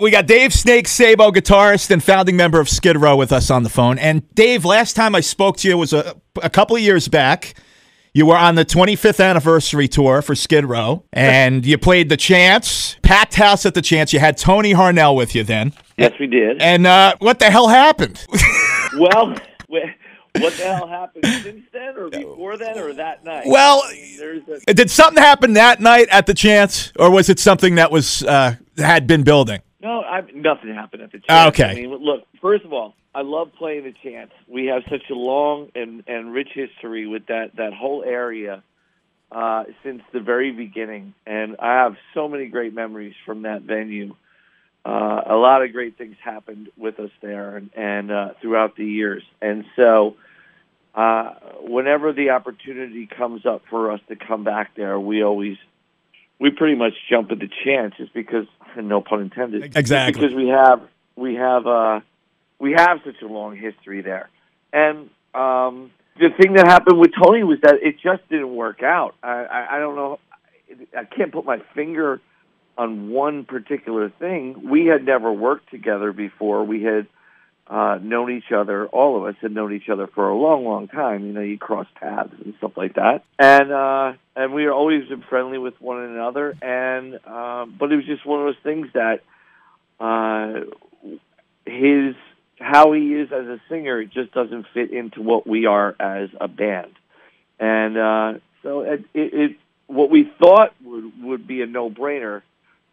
We got Dave Snake Sabo, guitarist and founding member of Skid Row, with us on the phone. And Dave, last time I spoke to you was a couple of years back. You were on the 25th anniversary tour for Skid Row, and you played the Chance, packed house at the Chance. You had Tony Harnell with you then. Yes, we did. And what the hell happened? Well, what the hell happened since then, or before then, or that night? Well, did something happen that night at the Chance, or was it something that was had been building? No, nothing happened at the Chance. Okay. I mean, look, first of all, I love playing the Chance. We have such a long and rich history with that whole area since the very beginning, and I have so many great memories from that venue. A lot of great things happened with us there and throughout the years. And so whenever the opportunity comes up for us to come back there, we pretty much jump at the chance, just because, no pun intended. Exactly. Because we have such a long history there. And the thing that happened with Tony was that it just didn't work out. I don't know. I can't put my finger on one particular thing. We had never worked together before. We had known each other. All of us had known each other for a long, long time. You know, you cross paths and stuff like that. And we were always been friendly with one another. And but it was just one of those things that how he is as a singer just doesn't fit into what we are as a band. And so it what we thought would be a no-brainer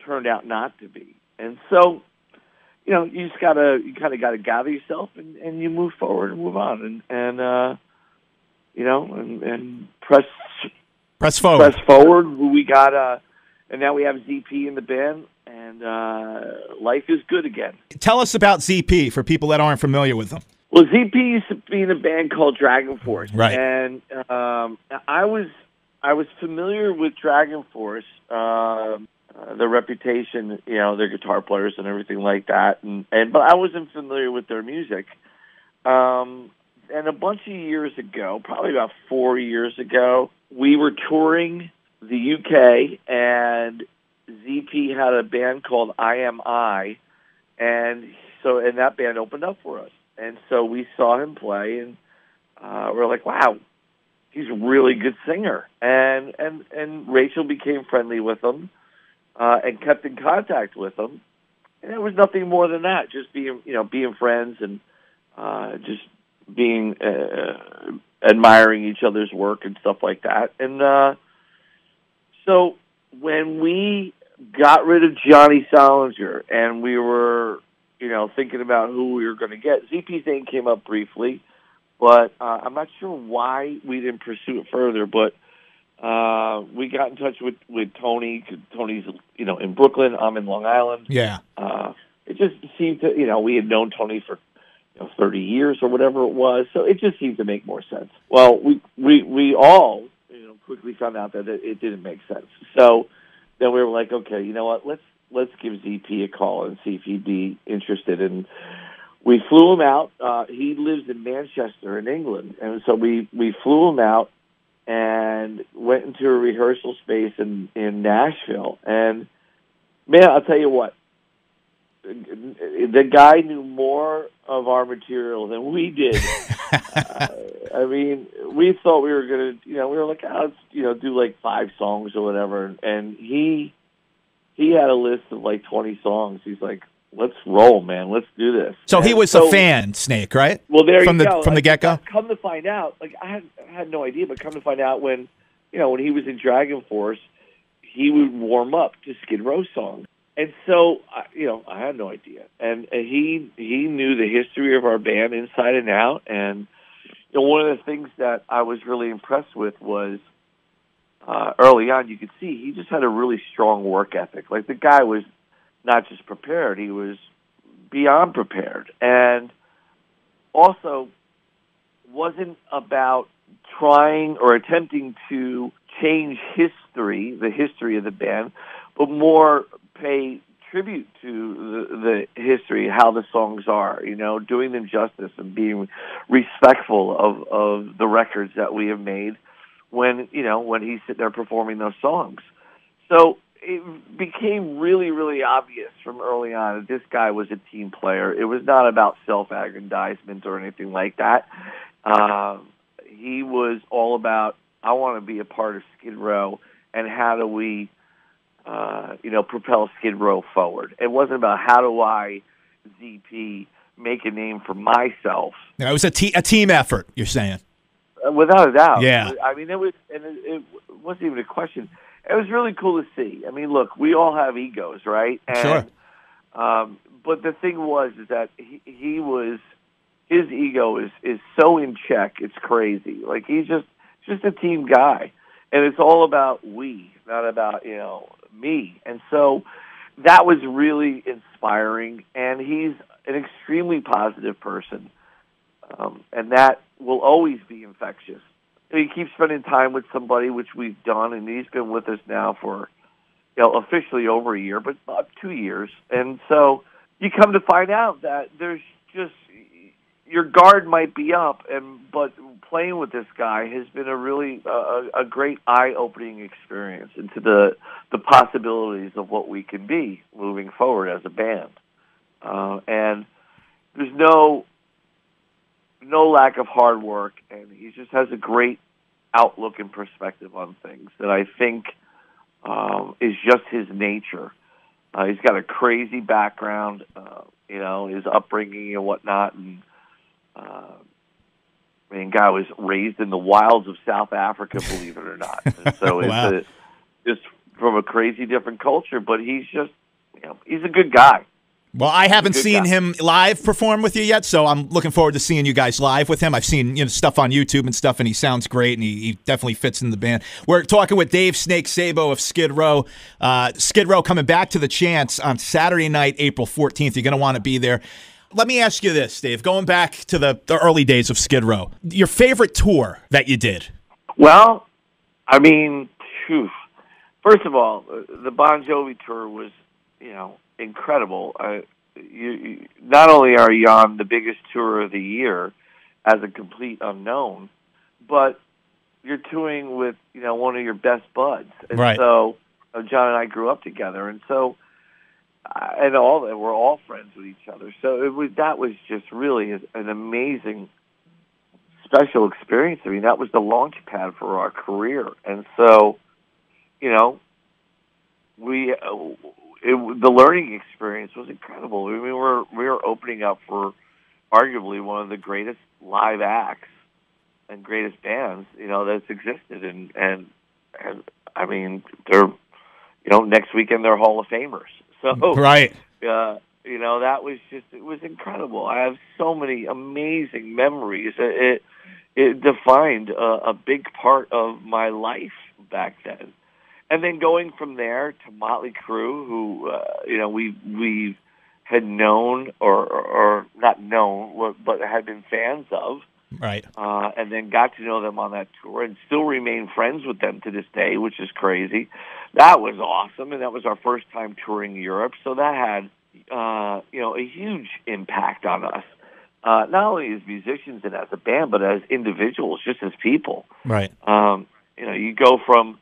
turned out not to be. And so, you know, you kind of gotta gather yourself and you move forward and move on and you know, and press forward. We got and now we have ZP in the band, and life is good again. Tell us about ZP for people that aren't familiar with them. Well, ZP used to be in a band called Dragon Force, right? And I was familiar with Dragon Force. Their reputation, you know, their guitar players and everything like that, but I wasn't familiar with their music. And a bunch of years ago, probably about 4 years ago, we were touring the UK, and ZP had a band called I, and that band opened up for us, and so we saw him play, and we're like, wow, he's a really good singer, and Rachel became friendly with him. And kept in contact with them, and it was nothing more than that. Just being friends and just being admiring each other's work and stuff like that. And so when we got rid of Johnny Solinger and we were, thinking about who we were going to get, ZP's name came up briefly, but I'm not sure why we didn't pursue it further. But we got in touch with Tony. Tony's, in Brooklyn. I'm in Long Island. Yeah. It just seemed to, we had known Tony for 30 years or whatever it was, so it just seemed to make more sense. Well, we all, quickly found out that it didn't make sense. So then we were like, okay, you know what? Let's give ZP a call and see if he'd be interested. And we flew him out. He lives in Manchester in England, and so we flew him out and went into a rehearsal space in Nashville. And, man, I'll tell you what, the guy knew more of our material than we did. I mean, we thought we were going to, we were like, let's, do like 5 songs or whatever. And he had a list of like 20 songs. He's like, let's roll, man. Let's do this. So he was a fan, Snake, right? Well, there you go. From the get-go? Come to find out, I had no idea, but come to find out when he was in Dragon Force, he would warm up to Skid Row songs. And so, I had no idea. And he knew the history of our band inside and out. And one of the things that I was really impressed with was early on, you could see he just had a really strong work ethic. Like, the guy was not just prepared, he was beyond prepared. And also wasn't about trying or attempting to change the history of the band, but more pay tribute to the history, how the songs are, doing them justice and being respectful of the records that we have made when he's sitting there performing those songs. So it became really, really obvious from early on that this guy was a team player. It was not about self-aggrandizement or anything like that. He was all about, I want to be a part of Skid Row, and how do we, propel Skid Row forward. It wasn't about how do I, ZP, make a name for myself. It was a team effort, you're saying. Without a doubt. Yeah. I mean, it wasn't even a question. It was really cool to see. I mean, look, we all have egos, right? And, sure. But the thing is that his ego is so in check, it's crazy. Like, he's just a team guy. And it's all about we, not about, me. And so that was really inspiring. And he's an extremely positive person. And that will always be infectious. He keeps spending time with somebody, which we've done, and he's been with us now for, officially over a year, but about 2 years. And so you come to find out that there's just, your guard might be up, but playing with this guy has been a really a great eye-opening experience into the possibilities of what we can be moving forward as a band. And there's no lack of hard work, and he just has a great outlook and perspective on things that I think is just his nature. He's got a crazy background, his upbringing and whatnot, and guy was raised in the wilds of South Africa, believe it or not. And so wow. It's from a crazy different culture, but he's just, he's a good guy. Well, I haven't seen him live perform with you yet, so I'm looking forward to seeing you guys live with him. I've seen stuff on YouTube and stuff, and he sounds great, and he definitely fits in the band. We're talking with Dave "Snake" Sabo of Skid Row. Skid Row coming back to the Chance on Saturday night, April 14th. You're going to want to be there. Let me ask you this, Dave. Going back to the early days of Skid Row, your favorite tour that you did? Well, I mean, first of all, the Bon Jovi tour was, incredible. You not only are you on the biggest tour of the year as a complete unknown, but you're touring with one of your best buds, and right. So John and I grew up together, and so we're all friends with each other. So that was just really an amazing, special experience. I mean, that was the launch pad for our career, and so the learning experience was incredible. I mean, we were opening up for arguably one of the greatest live acts and greatest bands, that's existed. And I mean, they're, next weekend they're Hall of Famers. So, right. that was it was incredible. I have so many amazing memories. It defined a big part of my life back then. And then going from there to Motley Crue, who we had known or not known, but had been fans of, right? And then got to know them on that tour, and still remain friends with them to this day, which is crazy. That was awesome, and that was our first time touring Europe, so that had a huge impact on us, not only as musicians and as a band, but as individuals, just as people. Right. You go from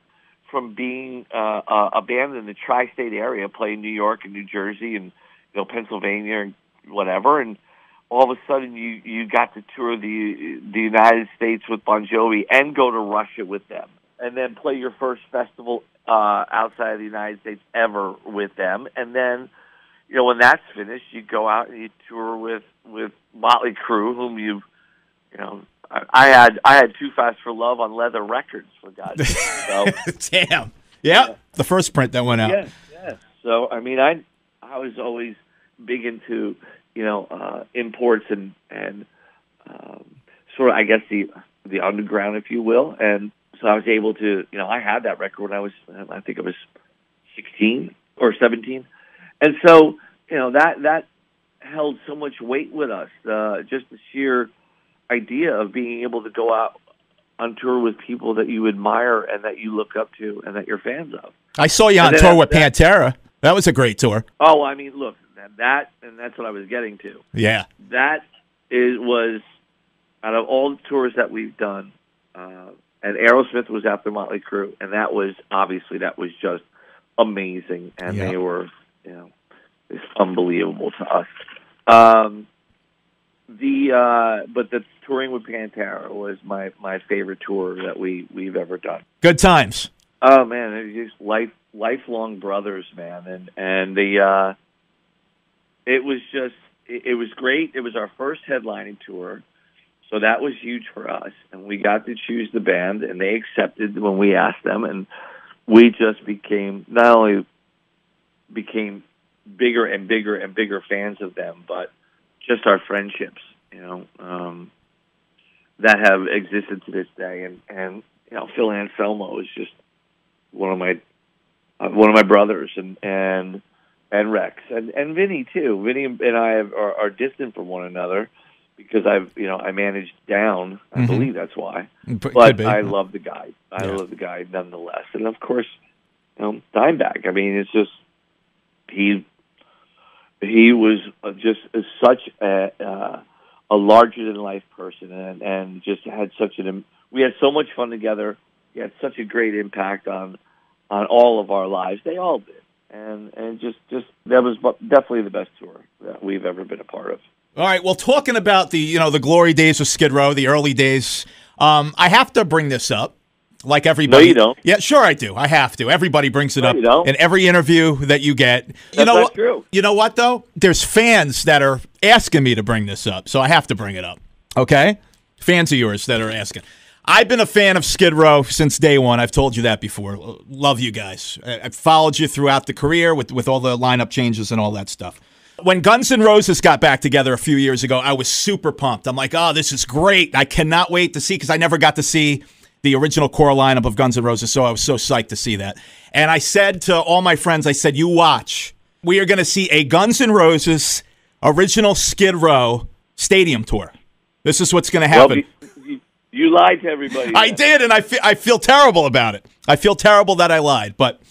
being a band in the tri-state area, playing New York and New Jersey and Pennsylvania and whatever, and all of a sudden you got to tour the United States with Bon Jovi and go to Russia with them, and then play your first festival outside of the United States ever with them, and then when that's finished, you go out and you tour with Motley Crue, whom I had Too Fast for Love on Leather Records, for God's sake. So, damn. Yeah. The first print that went out. Yes. So, I mean, I was always big into, imports and sort of, I guess, the underground, if you will. And so I was able to, I had that record when I think I was 16 or 17. And so, that held so much weight with us, just the sheer idea of being able to go out on tour with people that you admire and that you look up to and that you're fans of. I saw you on tour with Pantera. That was a great tour. Oh, I mean, look, that's what I was getting to. Yeah. That was, out of all the tours that we've done, and Aerosmith was after Motley Crue, and that was just amazing, and Yeah. they were, it's unbelievable to us. But the touring with Pantera was my favorite tour that we've ever done. Good times. Oh man, they're just lifelong brothers, man, and it was great. It was our first headlining tour, so that was huge for us, and we got to choose the band, and they accepted when we asked them, and we just not only became bigger and bigger and bigger fans of them, but just our friendships, that have existed to this day, and Phil Anselmo is just one of my brothers, and Rex and Vinny too. Vinny and I are distant from one another because I managed down. I believe that's why. But I love the guy. I love the guy nonetheless, and of course, Dimebag. I mean, it's just he was just such a larger than life person, and just had we had so much fun together. He had such a great impact on all of our lives. They all did. And just that was definitely the best tour that we've ever been a part of. All right. Well, talking about the glory days of Skid Row, the early days, I have to bring this up. Like everybody. No, you don't. Yeah, sure I do. I have to. Everybody brings it up you don't. in every interview that you get. That's not true. You know what though? There's fans that are asking me to bring this up, so I have to bring it up. Okay? Fans of yours that are asking. I've been a fan of Skid Row since day one. I've told you that before. Love you guys. I've followed you throughout the career with all the lineup changes and all that stuff. When Guns N' Roses got back together a few years ago, I was super pumped. I'm like, oh, this is great. I cannot wait to see, because I never got to see the original core lineup of Guns N' Roses, so I was so psyched to see that. And I said to all my friends, I said, you watch. We are going to see a Guns N' Roses original Skid Row stadium tour. This is what's going to happen. Well, you lied to everybody. I did, and I feel terrible about it. I feel terrible that I lied. But,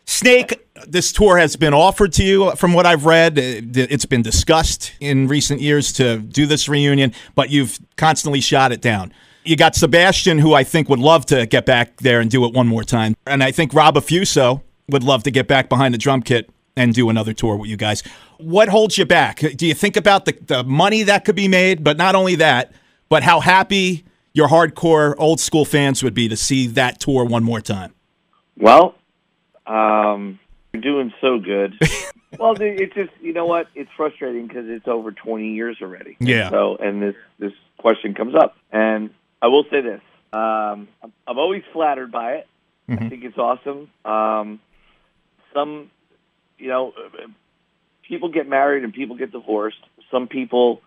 Snake, this tour has been offered to you, from what I've read. It's been discussed in recent years to do this reunion, but you've constantly shot it down. You got Sebastian, who I think would love to get back there and do it one more time. And I think Rob Affuso would love to get back behind the drum kit and do another tour with you guys. What holds you back? Do you think about the money that could be made? But not only that, but how happy your hardcore old school fans would be to see that tour one more time? Well, you're doing so good. Well, it's just, you know what? It's frustrating because it's over 20 years already. Yeah. And this question comes up. And I will say this. I'm always flattered by it. I think it's awesome. People get married and people get divorced. Some people,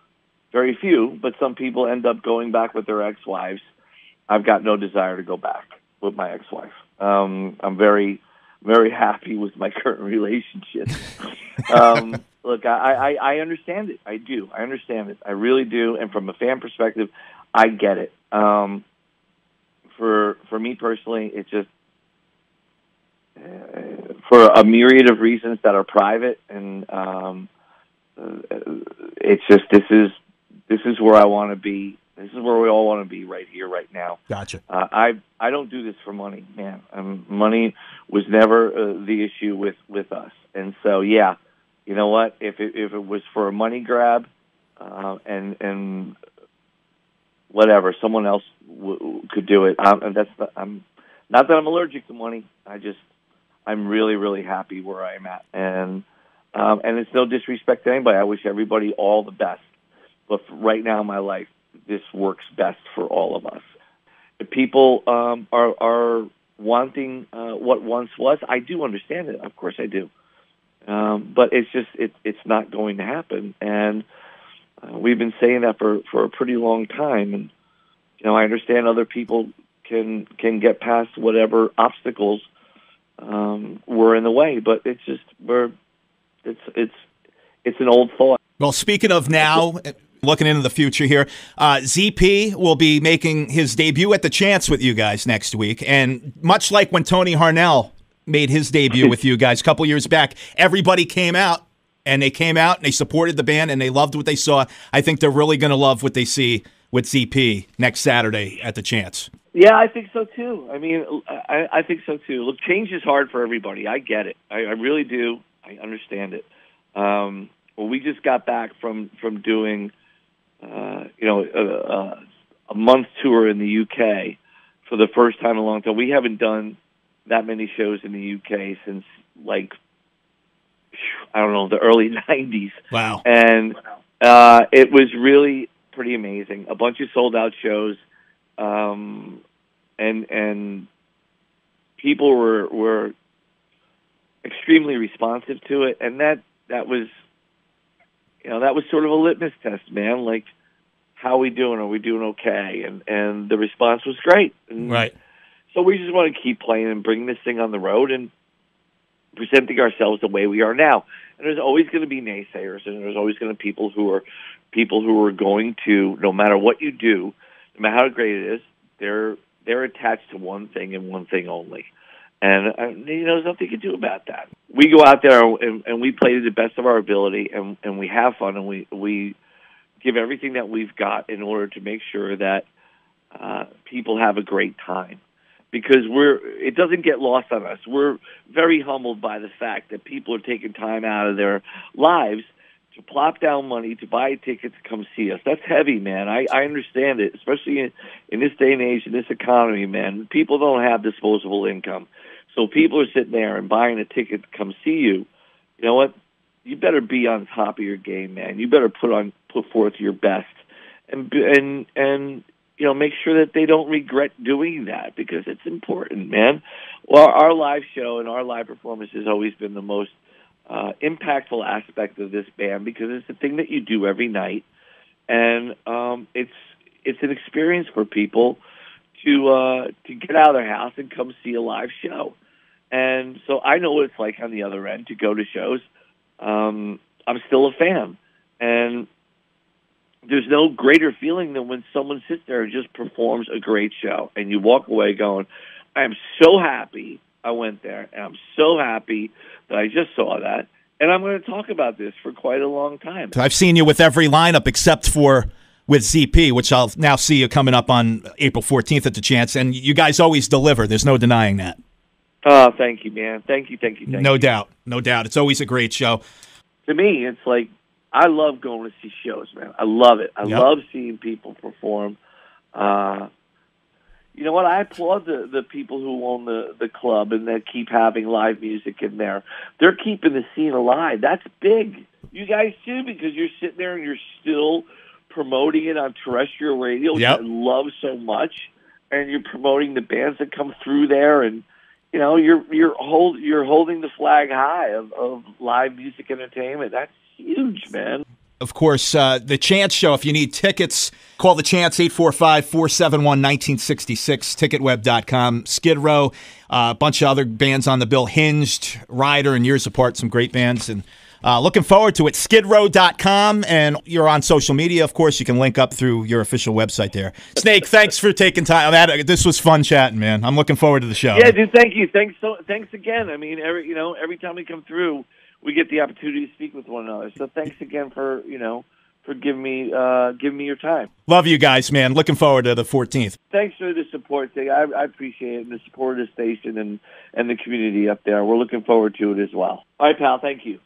very few, but some people end up going back with their ex-wives. I've got no desire to go back with my ex-wife. I'm very, very happy with my current relationship. Look, I understand it. I do. I understand it. I really do. And from a fan perspective, I get it. For me personally, it's just for a myriad of reasons that are private, and it's just this is where I want to be. This is where we all want to be, right here, right now. Gotcha. I don't do this for money, man. Money was never the issue with us, and so yeah, you know what? If it was for a money grab, and whatever, someone else could do it. And I'm not that I'm allergic to money. I'm really, really happy where I'm at, and it's no disrespect to anybody. I wish everybody all the best, but right now in my life, this works best for all of us. If people are wanting what once was, I do understand it. Of course I do. But it's just it's not going to happen. And we've been saying that for a pretty long time. And I understand other people can get past whatever obstacles were in the way, but it's just it's an old thought. Well, speaking of now, looking into the future here, ZP will be making his debut at the Chance with you guys next week. And much like when Tony Harnell made his debut with you guys a couple years back, everybody came out, and they supported the band, and they loved what they saw. I think they're really going to love what they see with ZP next Saturday at the Chance. Yeah, I think so too. I mean, I think so too. Look, change is hard for everybody. I get it. I really do. I understand it. Well, we just got back from doing, a month tour in the UK for the first time in a long time. We haven't done that many shows in the UK since, like, I don't know, the early 90s. Wow. And it was really pretty amazing. A bunch of sold-out shows, and people were extremely responsive to it, and that was, that was sort of a litmus test, man. Like, how are we doing? Are we doing okay? And the response was great. And right. so we just want to keep playing and bring this thing on the road and presenting ourselves the way we are now. And there's always going to be naysayers, and there's always going to be people who are going to, no matter what you do, no matter how great it is, they're attached to one thing and one thing only. And there's nothing you can do about that. We go out there and we play to the best of our ability, and we have fun, and we give everything that we've got in order to make sure that people have a great time. Because it doesn't get lost on us. We're very humbled by the fact that people are taking time out of their lives to plop down money to buy a ticket to come see us. That's heavy, man. I understand it, especially in this day and age, in this economy, man. People don't have disposable income. So people are sitting there and buying a ticket to come see you. You know what? You better be on top of your game, man. You better put forth your best, and make sure that they don't regret doing that, because it's important, man. Well, our live show and our live performance has always been the most impactful aspect of this band, because it's the thing that you do every night, and it's an experience for people to get out of their house and come see a live show. And so I know what it's like on the other end to go to shows. I'm still a fan, and there's no greater feeling than when someone sits there and just performs a great show, and you walk away going, I am so happy I went there, and I'm so happy that I just saw that, and I'm going to talk about this for quite a long time. I've seen you with every lineup except for with ZP, which I'll now see you coming up on April 14th at the Chance, and you guys always deliver. There's no denying that. Oh, thank you, man. Thank you. No doubt. It's always a great show. To me, it's like, I love going to see shows, man. I love it. I love seeing people perform. You know what? I applaud the people who own the club and that keep having live music in there. They're keeping the scene alive. That's big. You guys too, because you're sitting there and you're still promoting it on terrestrial radio, which I love so much, and you're promoting the bands that come through there, and you're holding the flag high of live music entertainment. That's huge, man. Of course, the Chance Show, if you need tickets, call the Chance, 845-471-1966, ticketweb.com. Skid Row, a bunch of other bands on the bill, Hinged, Rider, and Years Apart, some great bands. And looking forward to it. skidrow.com, and you're on social media, of course. You can link up through your official website there. Snake, thanks for taking time. This was fun chatting, man. I'm looking forward to the show. Yeah, dude, thank you. Thanks again. I mean, every time we come through, we get the opportunity to speak with one another. So thanks again for giving me your time. Love you guys, man. Looking forward to the 14th. Thanks for the support, thing. I appreciate it, and the support of the station and the community up there. We're looking forward to it as well. All right, pal. Thank you.